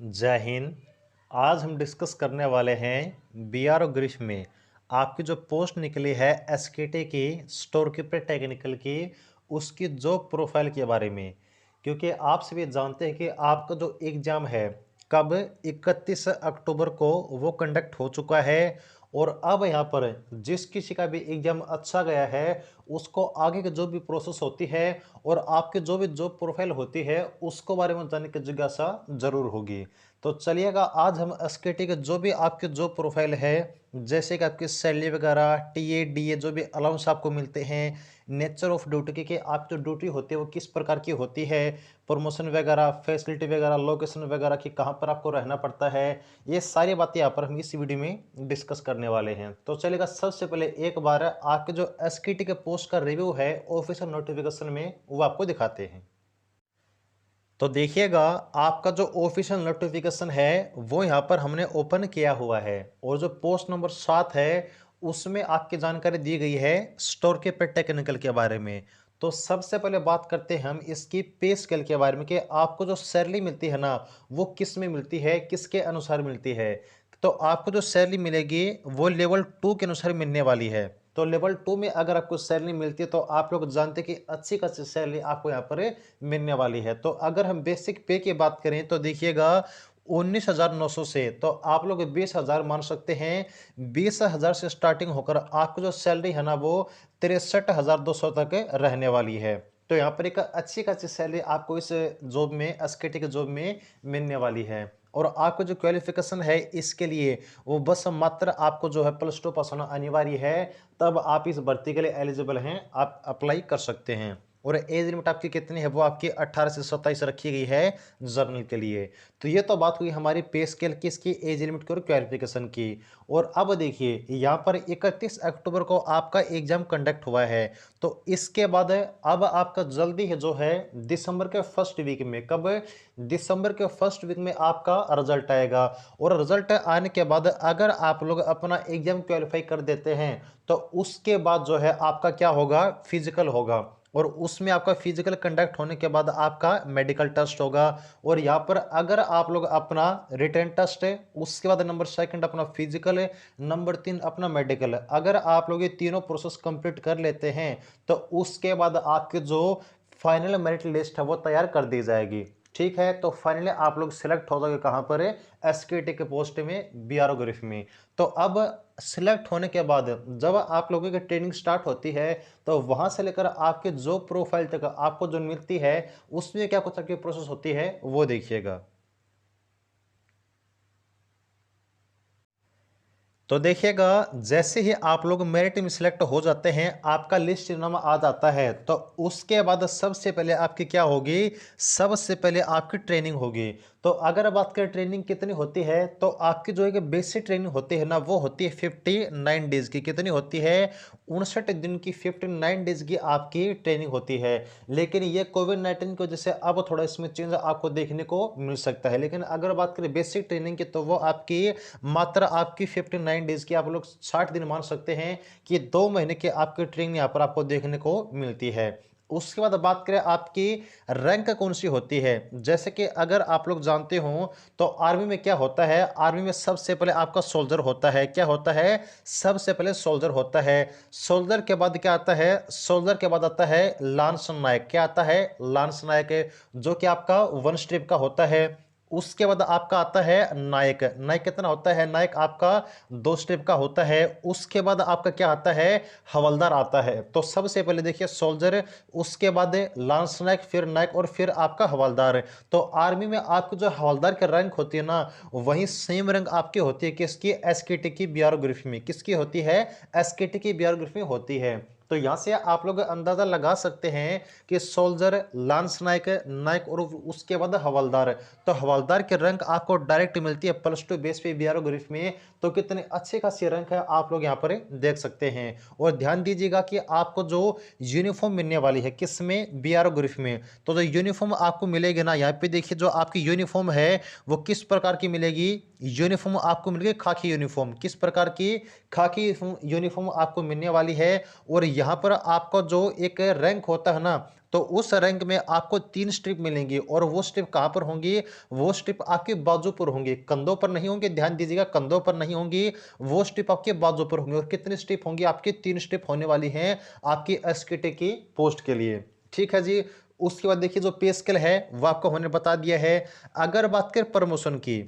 जय हिंद। आज हम डिस्कस करने वाले हैं बीआरओ ग्रीफ में आपकी जो पोस्ट निकली है एसकेटी की स्टोर कीपर टेक्निकल की उसकी जॉब प्रोफाइल के बारे में। क्योंकि आप सभी जानते हैं कि आपका जो एग्ज़ाम है कब 31 अक्टूबर को वो कंडक्ट हो चुका है। और अब यहाँ पर जिस किसी का भी एग्ज़ाम अच्छा गया है उसको आगे की जो भी प्रोसेस होती है और आपके जो भी जॉब प्रोफाइल होती है उसको बारे में जानने की जिज्ञासा जरूर होगी। तो चलिएगा आज हम एसकेटी के जो भी आपके जॉब प्रोफाइल है, जैसे कि आपकी सैलरी वगैरह, टीए डीए जो भी अलाउंस आपको मिलते हैं, नेचर ऑफ ड्यूटी की आपकी जो ड्यूटी होती है वो किस प्रकार की होती है, प्रमोशन वगैरह, फैसिलिटी वगैरह, लोकेशन वगैरह की कहाँ पर आपको रहना पड़ता है, ये सारी बातें यहाँ पर हम इस वीडियो में डिस्कस करने वाले हैं। तो चलेगा सबसे पहले एक बार आपके जो एसकेटी के पोस्ट का रिव्यू है ऑफिशियल नोटिफिकेशन में वो आपको दिखाते हैं। तो देखिएगा आपका जो ऑफिशियल नोटिफिकेशन है वो यहाँ पर हमने ओपन किया हुआ है और जो पोस्ट नंबर 7 है उसमें आपकी जानकारी दी गई है स्टोर कीपर टेक्निकल के बारे में। तो सबसे पहले बात करते हैं हम इसकी पे स्केल के बारे में कि आपको जो सैलरी मिलती है ना वो किस में मिलती है, किसके अनुसार मिलती है। तो आपको जो सैलरी मिलेगी वो लेवल 2 के अनुसार मिलने वाली है। तो लेवल 2 में अगर आपको सैलरी मिलती है तो आप लोग जानते हैं कि अच्छी खासी सैलरी आपको यहाँ पर मिलने वाली है। तो अगर हम बेसिक पे की बात करें तो देखिएगा 19,900 से तो आप लोग 20,000 मान सकते हैं। 20,000 से स्टार्टिंग होकर आपको जो सैलरी है ना वो 63,200 तक रहने वाली है। तो यहाँ पर एक अच्छी खासी सैलरी आपको इस जॉब में, एसकेटी के जॉब में मिलने वाली है। और आपको जो क्वालिफिकेशन है इसके लिए वो बस मात्र आपको जो है +2 पास होना अनिवार्य है, तब आप इस भर्ती के लिए एलिजिबल हैं, आप अप्लाई कर सकते हैं। और एज लिमिट आपकी कितनी है वो आपकी 18 से 27 रखी गई है जर्नल के लिए। तो ये तो बात हुई हमारी पे स्केल की, इसकी एज लिमिट की और क्वालिफिकेशन की। और अब देखिए यहाँ पर 31 अक्टूबर को आपका एग्जाम कंडक्ट हुआ है। तो इसके बाद अब आपका जल्दी है जो है दिसंबर के फर्स्ट वीक में, कब, दिसंबर के फर्स्ट वीक में आपका रिजल्ट आएगा। और रिजल्ट आने के बाद अगर आप लोग अपना एग्जाम क्वालिफाई कर देते हैं तो उसके बाद जो है आपका क्या होगा, फिजिकल होगा। और उसमें आपका फिजिकल कंडक्ट होने के बाद आपका मेडिकल टेस्ट होगा। और यहाँ पर अगर आप लोग अपना रिटन टेस्ट है, उसके बाद नंबर 2 अपना फिजिकल है, नंबर 3 अपना मेडिकल है, अगर आप लोग ये तीनों प्रोसेस कंप्लीट कर लेते हैं तो उसके बाद आपके जो फाइनल मेरिट लिस्ट है वो तैयार कर दी जाएगी। ठीक है, तो फाइनली आप लोग सिलेक्ट हो जाओगे कहाँ पर, एसकेटी के पोस्ट में, बीआरओ ग्रिफ में। तो अब सिलेक्ट होने के बाद जब आप लोगों की ट्रेनिंग स्टार्ट होती है तो वहां से लेकर आपके जॉब प्रोफाइल तक आपको जो मिलती है उसमें क्या कुछ आपकी प्रोसेस होती है वो देखिएगा। तो देखिएगा जैसे ही आप लोग मेरिट में सिलेक्ट हो जाते हैं, आपका लिस्ट नामा आ जाता है, तो उसके बाद सबसे पहले आपकी क्या होगी, सबसे पहले आपकी ट्रेनिंग होगी। तो अगर बात करें ट्रेनिंग कितनी होती है तो आपकी जो है बेसिक ट्रेनिंग होती है ना वो होती है 59 डेज की। कितनी होती है, 59 दिन की 59 डेज की आपकी ट्रेनिंग होती है। लेकिन ये कोविड-19 की वजह से अब थोड़ा इसमें चेंज आपको देखने को मिल सकता है। लेकिन अगर बात करें बेसिक ट्रेनिंग की तो वो आपकी मात्र आपकी 59 डेज की, आप लोग 60 दिन मान सकते हैं कि 2 महीने की आपकी ट्रेनिंग यहाँ पर आपको देखने को मिलती है। उसके बाद बात करें आपकी रैंक कौन सी होती है, जैसे कि अगर आप लोग जानते हो तो आर्मी में क्या होता है, आर्मी में सबसे पहले आपका सोल्जर होता है। क्या होता है, सबसे पहले सोल्जर होता है। सोल्जर के बाद क्या आता है, सोल्जर के बाद आता है लांस नायक। क्या आता है, लांस नायक, जो कि आपका 1 स्ट्रिप का होता है। उसके बाद आपका आता है नायक। नायक कितना होता है, नायक आपका 2 स्टेप का होता है। उसके बाद आपका क्या आता है, हवलदार आता है। तो सबसे पहले देखिए सोल्जर, उसके बाद लांस नायक, फिर नायक और फिर आपका हवलदार। तो आर्मी में आपको जो हवलदार की रैंक होती है ना वही सेम रैंक आपकी होती है किसकी, एसकेटी की बीआरओग्राफी में। किसकी होती है, एसकेटी की बीआरओग्राफी में होती है। तो यहां से आप लोग अंदाजा लगा सकते हैं कि सोल्जर, लांस नायक, नायक और उसके बाद हवलदार। तो हवलदार की रैंक आपको डायरेक्ट मिलती है +2 बेस पे बीआरओ ग्रिफ में। तो कितने अच्छे खासी रैंक है आप लोग यहाँ पर देख सकते हैं। और ध्यान दीजिएगा कि आपको जो यूनिफॉर्म मिलने वाली है किसमें, बीआरओ ग्रिफ में। तो जो यूनिफॉर्म आपको मिलेगी ना, यहाँ पे देखिए जो आपकी यूनिफॉर्म है वो किस प्रकार की मिलेगी, यूनिफॉर्म आपको मिलेगी खाकी यूनिफॉर्म। किस प्रकार की, खाकी यूनिफॉर्म आपको मिलने वाली है। और यहाँ पर आपका जो एक रैंक होता है ना तो उस रैंक में आपको 3 स्ट्रिप मिलेंगी और वो स्ट्रिप कहाँ पर होंगी? वो स्ट्रिप आपके बाजू पर होंगी, कंधों पर नहीं होंगी, ध्यान दीजिएगा, कंधों पर नहीं होंगी, वो स्ट्रिप आपके बाजू पर होंगी। और कितनी स्ट्रिप होंगी? आपकी 3 स्ट्रिप होने वाली हैं आपकी एसकेटी की पोस्ट के लिए। ठीक है जी। उसके बाद देखिए जो पे स्केल है वो आपको हमने बता दिया है। अगर बात करें प्रमोशन की,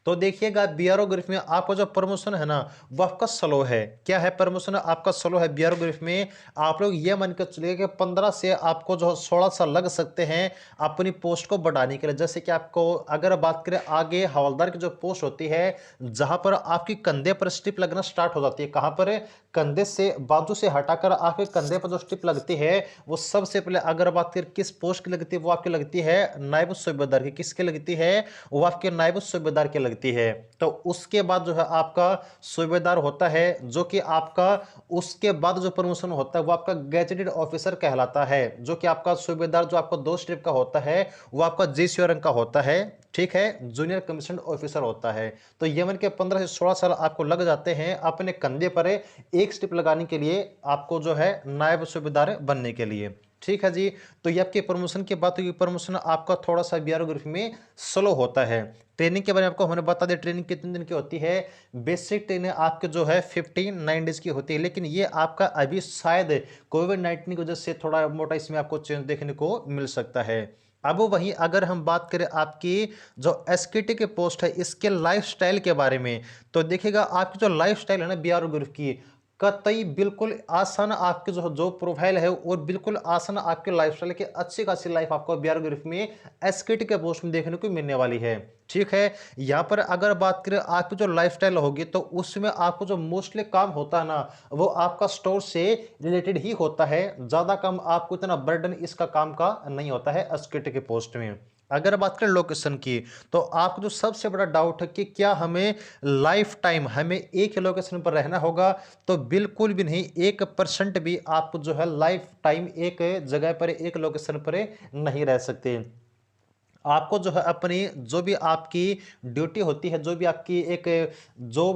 तो देखिएगा बीआरओ ग्रिफ में आपका जो प्रमोशन है ना वो आपका स्लो है। क्या है? प्रमोशन आपका स्लो है बीआरओ ग्रिफ में। आप लोग ये मान के चलिए कि 15 से आपको जो 16 साल लग सकते हैं अपनी पोस्ट को बढ़ाने के लिए। जैसे कि आपको अगर बात करें आगे हवलदार की जो पोस्ट होती है जहां पर आपकी कंधे पर स्ट्रिप लगना स्टार्ट हो जाती है। कहां पर? कंधे से, बाजू से हटाकर आपके कंधे पर जो स्ट्रिप लगती है वो सबसे पहले अगर बात करें किस पोस्ट की लगती है, वो आपकी लगती है नायब सूबेदार की। किसकी लगती है? वो आपके नायब सूबेदार की लगती है। तो उसके बाद जो है आपका सूबेदार होता है, जो कि आपका उसके बाद जो प्रमोशन होता है वो आपका गैजेटेड ऑफिसर कहलाता है। जो कि आपका सूबेदार जो आपको 2 स्ट्रिप का होता है वो आपका जीसीओ रैंक का होता है। ठीक है, जूनियर कमीशन ऑफिसर होता है। तो यमन के 15 से 16 साल आपको लग जाते हैं अपने कंधे पर एक स्ट्रिप लगाने के लिए, आपको जो है नायब सूबेदार बनने के लिए। ठीक है जी। तो ये आपके प्रमोशन की बात हुई। प्रमोशन आपका थोड़ा सा बीआरओ में स्लो होता है। ट्रेनिंग के बारे में आपको हमने बता दें, ट्रेनिंग कितने दिन की होती है? बेसिक ट्रेनिंग आपके जो है 59 डेज की होती है। लेकिन ये आपका अभी शायद कोविड-19 की वजह से थोड़ा मोटा इसमें आपको चेंज देखने को मिल सकता है। अब वहीं अगर हम बात करें आपकी जो एसकेटी के पोस्ट है इसके लाइफस्टाइल के बारे में, तो देखिएगा आपकी जो लाइफस्टाइल है ना बीआरओ ग्रुप की, कतई बिल्कुल आसान आपके जो जो प्रोफाइल है और बिल्कुल आसान आपके लाइफस्टाइल की अच्छी खासी लाइफ आपको बीआरओ ग्रुप में एसकेटी के पोस्ट में देखने को मिलने वाली है। ठीक है। यहाँ पर अगर बात करें आपकी जो लाइफस्टाइल होगी तो उसमें आपको जो मोस्टली काम होता है ना वो आपका स्टोर से रिलेटेड ही होता है। ज्यादा काम आपको इतना बर्डन इसका काम का नहीं होता है एसकेटी के पोस्ट में। अगर बात करें लोकेशन की, तो आपको जो सबसे बड़ा डाउट है कि क्या हमें लाइफ टाइम हमें एक ही लोकेशन पर रहना होगा, तो बिल्कुल भी नहीं। 1% भी आप जो है लाइफ टाइम एक जगह पर एक लोकेशन पर नहीं रह सकते। आपको जो है अपनी जो भी आपकी ड्यूटी होती है, जो भी आपकी एक जॉब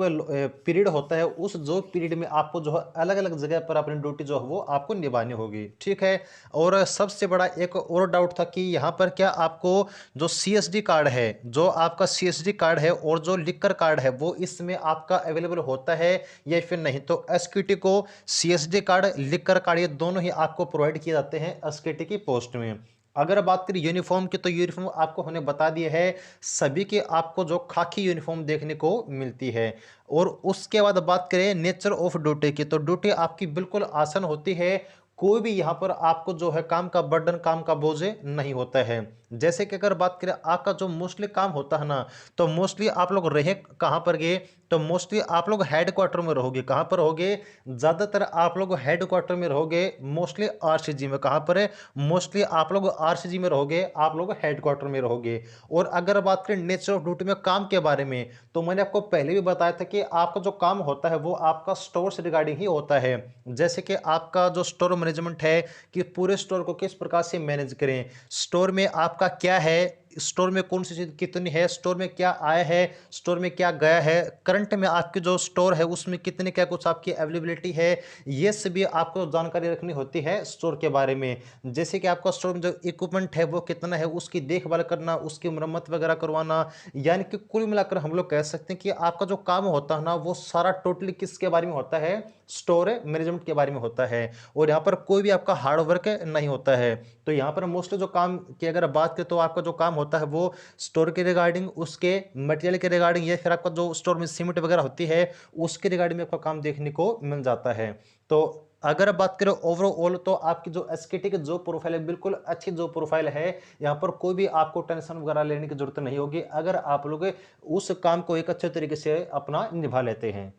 पीरियड होता है, उस जॉब पीरियड में आपको जो है अलग अलग जगह पर अपनी ड्यूटी जो है वो आपको निभानी होगी। ठीक है। और सबसे बड़ा एक और डाउट था कि यहाँ पर क्या आपको जो सीएसडी कार्ड है, जो आपका सीएसडी कार्ड है और जो लिकर कार्ड है वो इसमें आपका अवेलेबल होता है या फिर नहीं? तो एसक्यूटी को सीएसडी कार्ड, लिकर कार्ड ये दोनों ही आपको प्रोवाइड किए जाते हैं एसक्यूटी की पोस्ट में। अगर बात करें यूनिफॉर्म की, तो यूनिफॉर्म आपको हमने बता दिया है सभी के आपको जो खाकी यूनिफॉर्म देखने को मिलती है। और उसके बाद बात करें नेचर ऑफ ड्यूटी की, तो ड्यूटी आपकी बिल्कुल आसान होती है। कोई भी यहाँ पर आपको जो है काम का बर्डन, काम का बोझ नहीं होता है। जैसे कि अगर बात करें आपका जो मोस्टली काम होता है ना, तो मोस्टली आप लोग रहे कहाँ पर गए? तो मोस्टली आप लोग हेडक्वार्टर में रहोगे। कहाँ पर रहोगे? ज़्यादातर आप लोग हेडक्वार्टर में रहोगे, मोस्टली आरसीजी में। कहाँ पर है? मोस्टली आप लोग आरसीजी में रहोगे, आप लोग हेडक्वार्टर में रहोगे। और अगर बात करें नेचर ऑफ ड्यूटी में काम के बारे में, तो मैंने आपको पहले भी बताया था कि आपका जो काम होता है वो आपका स्टोर से रिगार्डिंग ही होता है। जैसे कि आपका जो स्टोर मैनेजमेंट है कि पूरे स्टोर को किस प्रकार से मैनेज करें, स्टोर में आपका क्या है, स्टोर में कौन सी चीज कितनी है, स्टोर में क्या आया है, स्टोर में क्या गया है, करंट में आपके जो स्टोर है उसमें कितने क्या कुछ आपकी अवेलेबिलिटी है, ये सभी आपको जानकारी रखनी होती है स्टोर के बारे में। जैसे कि आपका स्टोर में जो इक्विपमेंट है वो कितना है, उसकी देखभाल करना, उसकी मरम्मत वगैरह करवाना। यानी कि कुल मिलाकर हम लोग कह सकते हैं कि आपका जो काम होता है ना वो सारा टोटली किसके बारे में होता है? स्टोर मैनेजमेंट के बारे में होता है। और यहाँ पर कोई भी आपका हार्ड वर्क नहीं होता है। तो यहाँ पर मोस्टली जो काम की अगर बात करें तो आपका जो काम होता है वो स्टोर के रिगार्डिंग, उसके मटेरियल के रिगार्डिंग, या फिर आपका जो स्टोर में सीमेंट वगैरह होती है उसके रिगार्डिंग में आपका काम देखने को मिल जाता है। तो अगर बात करें ओवरऑल, तो आपकी जो एसकेटी की जो प्रोफाइल है बिल्कुल अच्छी जो प्रोफाइल है। यहाँ पर कोई भी आपको टेंशन वगैरह लेने की जरूरत नहीं होगी अगर आप लोग उस काम को एक अच्छे तरीके से अपना निभा लेते हैं।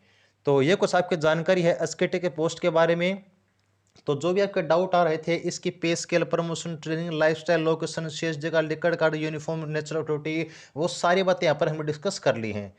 तो ये कुछ आपकी जानकारी है एसकेटी के पोस्ट के बारे में। तो जो भी आपके डाउट आ रहे थे इसकी पे scale, promotion, training, lifestyle, location, शेष जगह, लिकड़ card, uniform, nature of duty, वो सारी बातें यहाँ पर हमने डिस्कस कर ली हैं।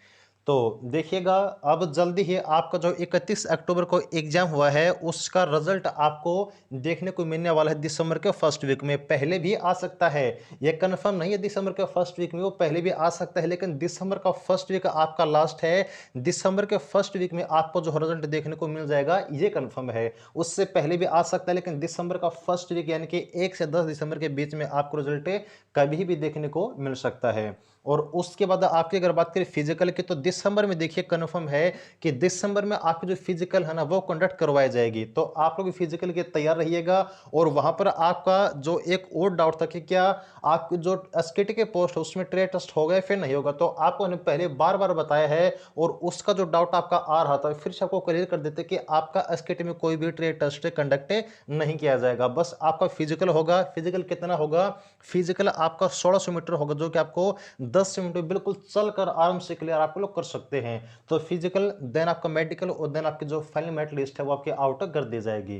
तो देखिएगा, अब जल्दी ही आपका जो 31 अक्टूबर को एग्जाम हुआ है उसका रिजल्ट आपको देखने को मिलने वाला है दिसंबर के फर्स्ट वीक में। पहले भी आ सकता है, ये कंफर्म नहीं है दिसंबर के फर्स्ट वीक में, वो पहले भी आ सकता है, लेकिन दिसंबर का फर्स्ट वीक आपका लास्ट है। दिसंबर के फर्स्ट वीक में आपको जो रिजल्ट देखने को मिल जाएगा ये कंफर्म है। उससे पहले भी आ सकता है, लेकिन दिसंबर का फर्स्ट वीक यानी कि 1 से 10 दिसंबर के बीच में आपको रिजल्ट कभी भी देखने को मिल सकता है। और उसके बाद आपकी अगर बात करें फिजिकल की, तो दिसंबर में देखिए कंफर्म है कि दिसंबर में आपकी जो फिजिकल है ना वो कंडक्ट करवाई जाएगी। तो आप लोग फिजिकल के तैयार रहिएगा। और वहां पर आपका जो एक और डाउट था कि क्या आपकी जो एसकेटी के पोस्ट है उसमें ट्रेड टेस्ट होगा या फिर नहीं होगा, तो आपको हमने पहले बार बार बताया है। और उसका जो डाउट आपका आ रहा था फिर से आपको क्लियर कर देते कि आपका एसकेटी में कोई भी ट्रेड टेस्ट कंडक्ट नहीं किया जाएगा, बस आपका फिजिकल होगा। फिजिकल कितना होगा? फिजिकल आपका 1600 मीटर होगा, जो कि आपको 10 मिनट में बिल्कुल चलकर आराम से क्लियर आप लोग कर सकते हैं। तो फिजिकल, देन आपका मेडिकल, और देन आपकी जो फाइनल मेरिट लिस्ट है वो आपकी आउट कर दी जाएगी।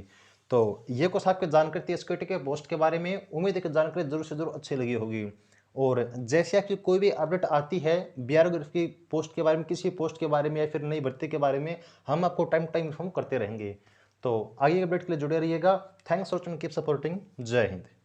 तो ये कुछ आपकी जानकारी थी एसकेटी के पोस्ट के बारे में। उम्मीद है कि जानकारी जरूर से जरूर अच्छी लगी होगी। और जैसे आपकी कोई भी अपडेट आती है बीआरओ की पोस्ट के बारे में, किसी पोस्ट के बारे में या फिर नई भर्ती के बारे में, हम आपको टाइम टाइम इन्फॉर्म करते रहेंगे। तो आगे अपडेट के लिए जुड़े रहिएगा। Thanks for keep supporting. जय हिंद।